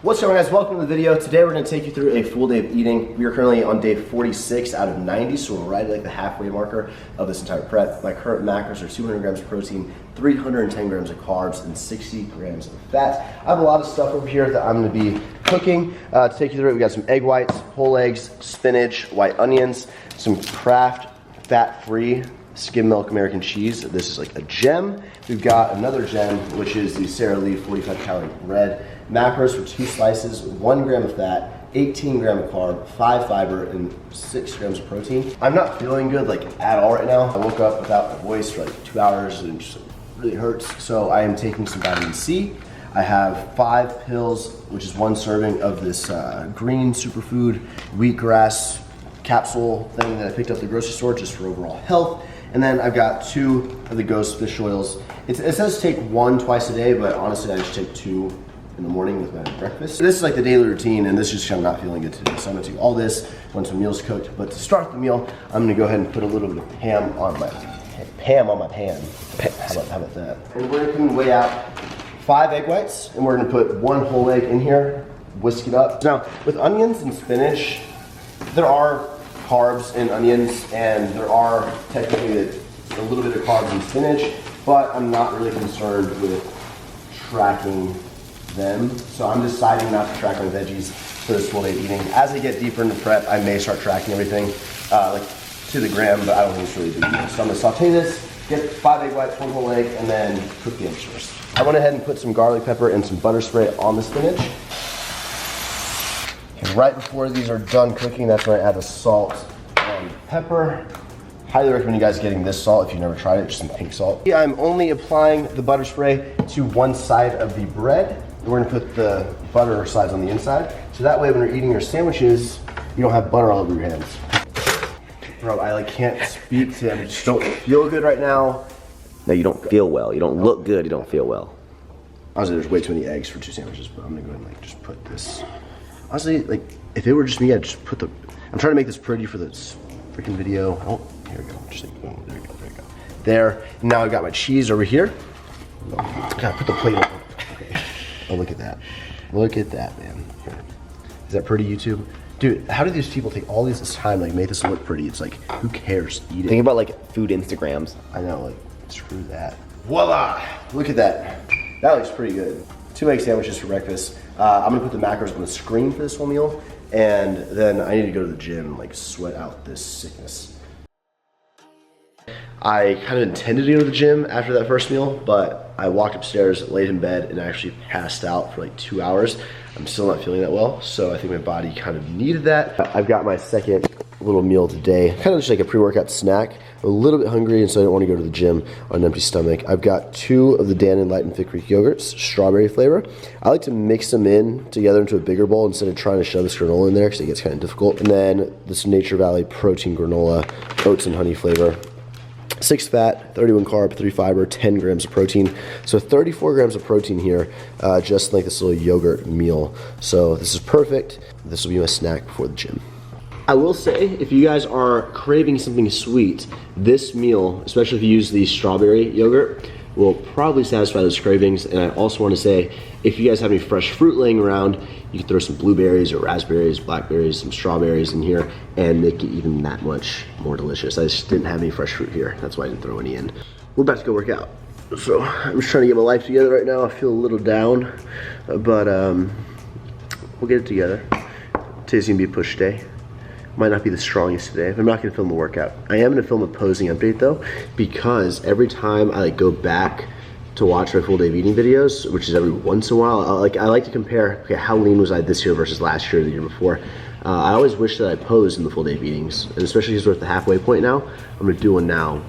What's going on, guys? Welcome to the video. Today we're going to take you through a full day of eating. We are currently on day 46 out of 90, so we're right at like the halfway marker of this entire prep. My current macros are 200 grams of protein, 310 grams of carbs, and 60 grams of fat. I have a lot of stuff over here that I'm going to be cooking. To take you through it, we got some egg whites, whole eggs, spinach, white onions, some Kraft fat-free skim milk American cheese. This is like a gem. We've got another gem, which is the Sara Lee 45 calorie bread. Macros for 2 slices, 1 gram of fat, 18 gram of carb, 5 fiber, and 6 grams of protein. I'm not feeling good like at all right now. I woke up without my voice for like 2 hours and it just really hurts. So I am taking some vitamin C. I have 5 pills, which is 1 serving of this green superfood wheatgrass capsule thing that I picked up at the grocery store just for overall health. And then I've got 2 of the Ghost fish oils. It says take 1 twice a day, but honestly I just take 2 in the morning with my breakfast. So this is like the daily routine, and this is just I'm not feeling good today. So I'm gonna do all this once the meal's cooked. But to start the meal, I'm gonna go ahead and put a little bit of ham on my pan. How about that? And we're gonna weigh out 5 egg whites, and we're gonna put 1 whole egg in here, whisk it up. Now, with onions and spinach, there are carbs in onions, and there are technically a little bit of carbs in spinach, but I'm not really concerned with tracking them. So I'm deciding not to track my veggies for this full day of eating. As I get deeper into prep, I may start tracking everything like to the gram, but I don't think it's really a big deal. So I'm gonna saute this, get 5 egg whites, 1 whole egg, and then cook the eggs first. I went ahead and put some garlic pepper and some butter spray on the spinach. And right before these are done cooking, that's when I add the salt and pepper. Highly recommend you guys getting this salt if you've never tried it, just some pink salt. I'm only applying the butter spray to one side of the bread. We're gonna put the butter slides on the inside. So that way when you're eating your sandwiches, you don't have butter all over your hands. Bro, I like can't speak to him. I just don't feel good right now. No, you don't feel well. You don't look good, you don't feel well. Honestly, there's way too many eggs for 2 sandwiches, but I'm gonna go ahead and like just put this. Honestly, like if it were just me, I'd just put I'm trying to make this pretty for this freaking video. Here we go, just like boom, there we go. There, now I've got my cheese over here. Gotta put the plate on. Okay. Oh, look at that. Look at that, man. Here. Is that pretty, YouTube? Dude, how do these people take all this time, like, make this look pretty? It's like, who cares? Eat it. Think about, like, food Instagrams. I know, like, screw that. Voila! Look at that. That looks pretty good. 2 egg sandwiches for breakfast. I'm gonna put the macros on the screen for this whole meal, and then I need to go to the gym and, like, sweat out this sickness. I kind of intended to go to the gym after that first meal, but I walked upstairs, laid in bed, and actually passed out for like 2 hours. I'm still not feeling that well, so I think my body kind of needed that. I've got my second little meal today, kind of just like a pre-workout snack. I'm a little bit hungry, and so I didn't want to go to the gym on an empty stomach. I've got 2 of the Attn Light and Thick Greek yogurts, strawberry flavor. I like to mix them in together into a bigger bowl instead of trying to shove this granola in there because it gets kind of difficult. And then this Nature Valley protein granola, oats and honey flavor. 6 fat, 31 carb, 3 fiber, 10 grams of protein. So 34 grams of protein here, just like this little yogurt meal. So this is perfect. This will be my snack before the gym. I will say, if you guys are craving something sweet, this meal, especially if you use the strawberry yogurt, will probably satisfy those cravings. And I also want to say, if you guys have any fresh fruit laying around, you can throw some blueberries or raspberries, blackberries, some strawberries in here and make it even that much more delicious. I just didn't have any fresh fruit here. That's why I didn't throw any in. We're about to go work out. So I'm just trying to get my life together right now. I feel a little down, but we'll get it together. Today's gonna be a push day. Might not be the strongest today, but I'm not gonna film the workout. I am gonna film a posing update though, because every time I like go back to watch my full day of eating videos, which is every once in a while, I like to compare, okay, how lean was I this year versus last year or the year before. I always wish that I posed in the full day of eatings, and especially because we're at the halfway point now, I'm gonna do one now.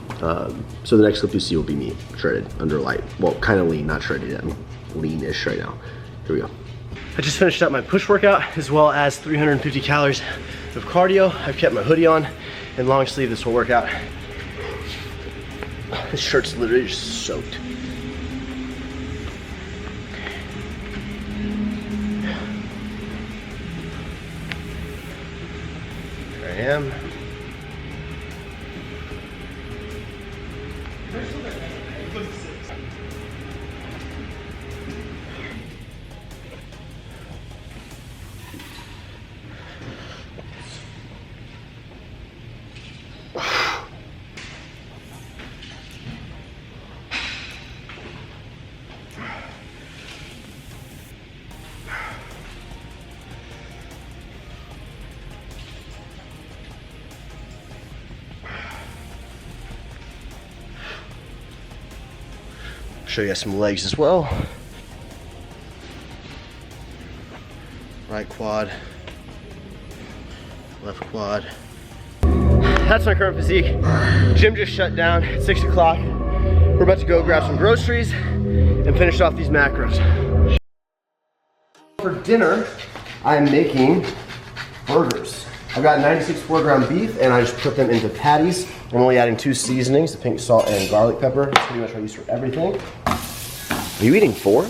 So the next clip you see will be me shredded under light. Well, kind of lean, not shredded yet. I'm lean-ish right now. Here we go. I just finished up my push workout as well as 350 calories of cardio. I've kept my hoodie on and long sleeve this whole workout. This shirt's literally just soaked. There I am. Show you guys some legs as well. Right quad, left quad. That's my current physique. Gym just shut down at 6 o'clock. We're about to go grab some groceries and finish off these macros. For dinner, I'm making burgers. I've got 96 4-gram beef and I just put them into patties. I'm only adding 2 seasonings, the pink salt and garlic pepper. That's pretty much what I use for everything. Are you eating 4?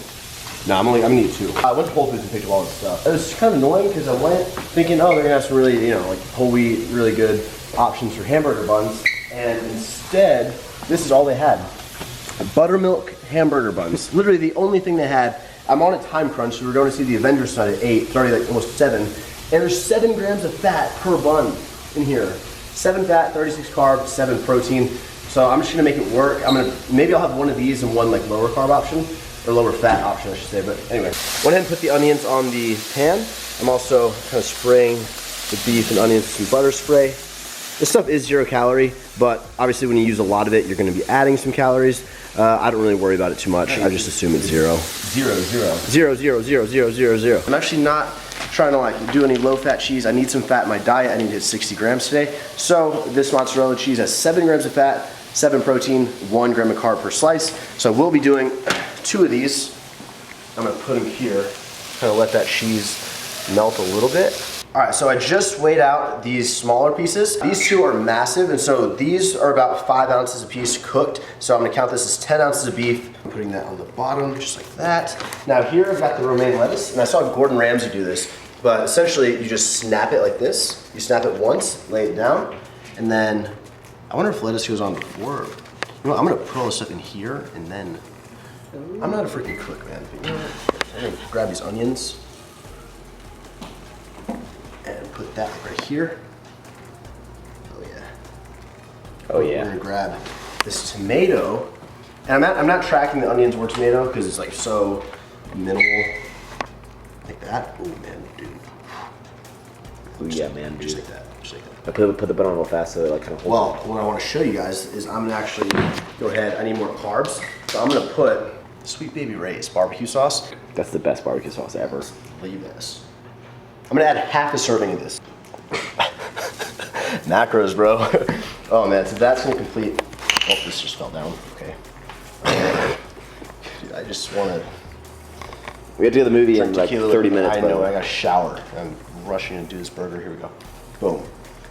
No, I'm gonna eat 2. I went to Whole Foods and picked up all this stuff. It was kind of annoying because I went thinking, oh, they're gonna have some really, like whole wheat, really good options for hamburger buns. And instead, this is all they had. Buttermilk hamburger buns. Literally the only thing they had. I'm on a time crunch, so we're going to see the Avengers tonight at 8. It's already like almost 7. And there's 7 grams of fat per bun in here. 7 fat, 36 carb, 7 protein. So I'm just gonna make it work. Maybe I'll have one of these and one like lower carb option. Or lower fat option, I should say, but anyway. Went ahead and put the onions on the pan. I'm also kind of spraying the beef and onions with some butter spray. This stuff is 0 calorie, but obviously when you use a lot of it, you're gonna be adding some calories. I don't really worry about it too much. I just assume it's 0. 0, 0. 0, 0, 0, 0, 0, 0. I'm actually not trying to like do any low fat cheese. I need some fat in my diet. I need to hit 60 grams today. So this mozzarella cheese has 7 grams of fat, 7 protein, 1 gram of carb per slice. So I will be doing 2 of these. I'm gonna put them here, kind of let that cheese melt a little bit. All right, so I just weighed out these smaller pieces. These 2 are massive, and so these are about 5 ounces a piece cooked. So I'm gonna count this as 10 ounces of beef. I'm putting that on the bottom, just like that. Now here I've got the romaine lettuce, and I saw Gordon Ramsay do this, but essentially you just snap it like this. You snap it once, lay it down, and then, I wonder if lettuce goes on before. You know what, I'm gonna put all this stuff in here, and then, I'm not a freaking cook, man. But you know what? I'm gonna grab these onions and put that right here. Oh yeah. Oh yeah. We're gonna grab this tomato, and I'm not tracking the onions or tomato because it's like so minimal, like that. Oh man, dude. Oh yeah, man, Just dude. like that. Just like that. I put the bun on real fast so it like kind of holds. Well, what I want to show you guys is I'm gonna actually go ahead. I need more carbs, so I'm gonna put Sweet Baby Ray's barbecue sauce. That's the best barbecue sauce ever. Leave this. I'm gonna add half a serving of this. Macros, bro. Oh man, so that's gonna complete. Oh, this just fell down. Okay. Dude, I just wanna We have to do the movie in drink like tequila. 30 minutes, I bro. know, I gotta shower. I'm rushing to do this burger. Here we go. Boom.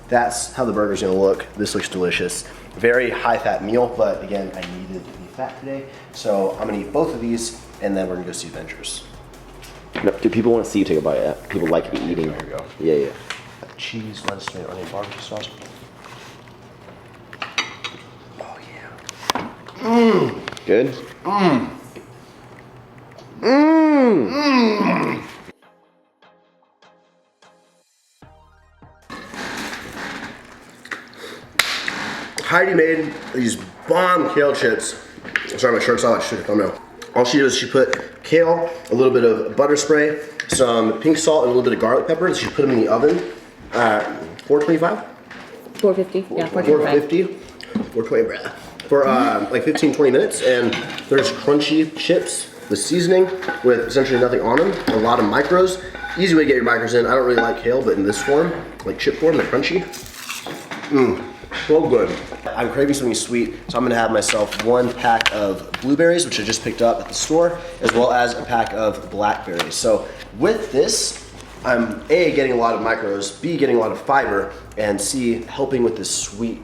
That's how the burger's gonna look. This looks delicious. Very high fat meal, but again, I needed the fat today. So I'm gonna eat both of these and then we're gonna go see Avengers. No, dude, people want to see you take a bite. People like eating. Here we go. Yeah, yeah. Cheese, lettuce, tomato, onion, barbecue sauce. Oh yeah. Mmm. Good? Mmm. Mmm. Mmm. Heidi made these bomb kale chips. Sorry, my shirt's off. I should have come out. All she did was she put kale, a little bit of butter spray, some pink salt, and a little bit of garlic pepper, and she put them in the oven at 425? 450, yeah, 425. 420 for like 15-20 minutes, and there's crunchy chips with seasoning with essentially nothing on them, a lot of micros. Easy way to get your micros in. I don't really like kale, but in this form, like chip form, they're crunchy. Mmm, so good. I'm craving something sweet, so I'm gonna have myself 1 pack of blueberries, which I just picked up at the store, as well as a pack of blackberries. So with this, I'm A, getting a lot of micros, B, getting a lot of fiber, and C, helping with this sweet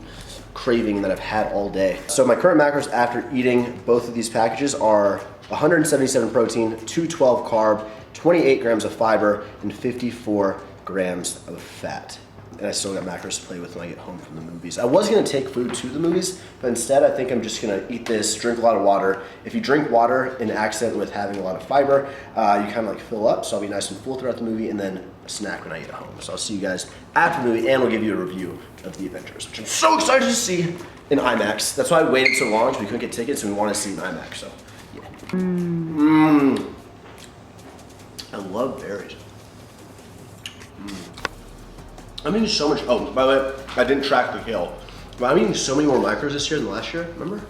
craving that I've had all day. So my current macros after eating both of these packages are 177 protein, 212 carb, 28 grams of fiber, and 54 grams of fat. And I still got macros to play with when I get home from the movies. I was gonna take food to the movies, but instead I think I'm just gonna eat this, drink a lot of water. If you drink water in accent with having a lot of fiber, you kind of like fill up, so I'll be nice and full throughout the movie, and then a snack when I get home. So I'll see you guys after the movie, and we'll give you a review of the Avengers, which I'm so excited to see in IMAX. That's why I waited so long, because we couldn't get tickets, and we want to see it in IMAX, so yeah. Mmm. I love berries. I'm eating so much. Oh, by the way, I didn't track the kale, but I'm eating so many more micros this year than last year. Remember?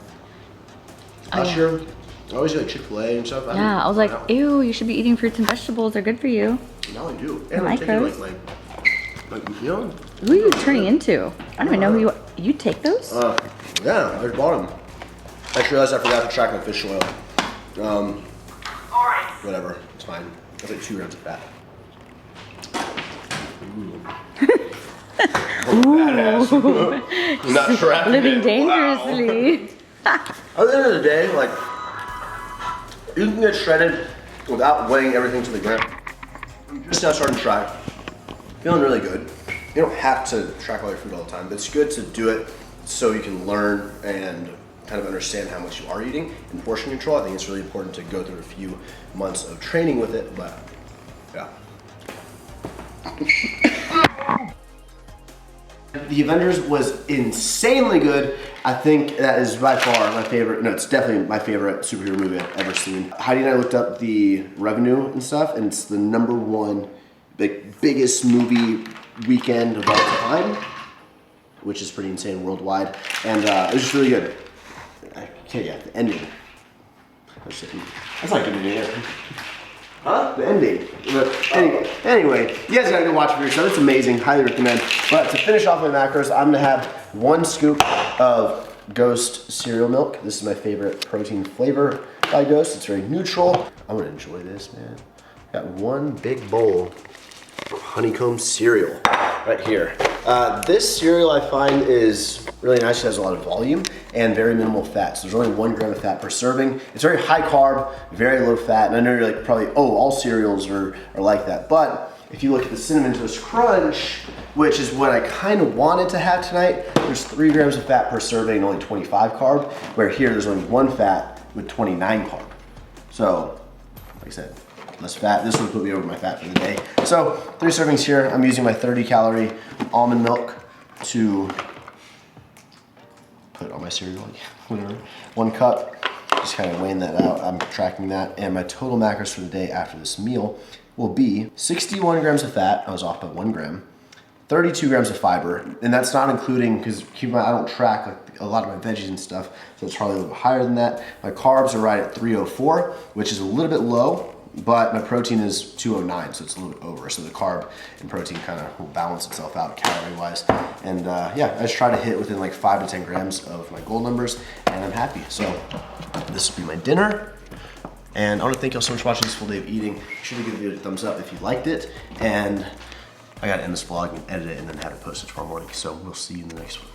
Last year, I always do like Chick-fil-A and stuff. Yeah, I was like, ew, you should be eating fruits and vegetables. They're good for you. Now I do. The And I'm taking micros. like, you know. Who are you turning into? I don't even know who you are. You take those? Yeah, I just bought them. I just realized I forgot to track my fish oil. Whatever, it's fine. That's like 2 grams of fat. Badass. Not tracking Living it. dangerously. Wow. At the end of the day, like, you can get shredded without weighing everything to the gram. I'm just now starting to try. Feeling really good. You don't have to track all your food all the time, but it's good to do it so you can learn and kind of understand how much you are eating and portion control. I think it's really important to go through a few months of training with it, but yeah. The Avengers was insanely good. I think that is by far my favorite. No, it's definitely my favorite superhero movie I've ever seen. Heidi and I looked up the revenue and stuff, and it's the #1 biggest movie weekend of all time, which is pretty insane worldwide. And it was just really good. Yeah, the ending. That's not good to do. Huh? The ending. But anyway, you guys gotta go watch it for yourself. It's amazing. Highly recommend. But to finish off my macros, I'm gonna have 1 scoop of Ghost cereal milk. This is my favorite protein flavor by Ghost. It's very neutral. I'm gonna enjoy this, man. Got 1 big bowl of honeycomb cereal right here. This cereal I find is really nice. It has a lot of volume and very minimal fat. So there's only 1 gram of fat per serving. It's very high carb, very low fat. And I know you're like probably, oh, all cereals are like that. But if you look at the Cinnamon Toast Crunch, which is what I kind of wanted to have tonight, there's 3 grams of fat per serving and only 25 carb, where here there's only 1 fat with 29 carb. So, like I said, less fat. This would put me over my fat for the day. So 3 servings here. I'm using my 30 calorie almond milk to put on my cereal, whatever. 1 cup, just kind of weighing that out. I'm tracking that. And my total macros for the day after this meal will be 61 grams of fat. I was off by 1 gram. 32 grams of fiber, and that's not including, because keep in mind I don't track like a lot of my veggies and stuff, so it's probably a little bit higher than that. My carbs are right at 304, which is a little bit low, but my protein is 209, so it's a little bit over. So the carb and protein kind of will balance itself out calorie-wise. And yeah, I just try to hit within like 5 to 10 grams of my goal numbers, and I'm happy. So this will be my dinner. And I want to thank you all so much for watching this full day of eating. Be sure to give the video a thumbs up if you liked it. And I gotta end this vlog and edit it and then have it posted tomorrow morning. So we'll see you in the next one.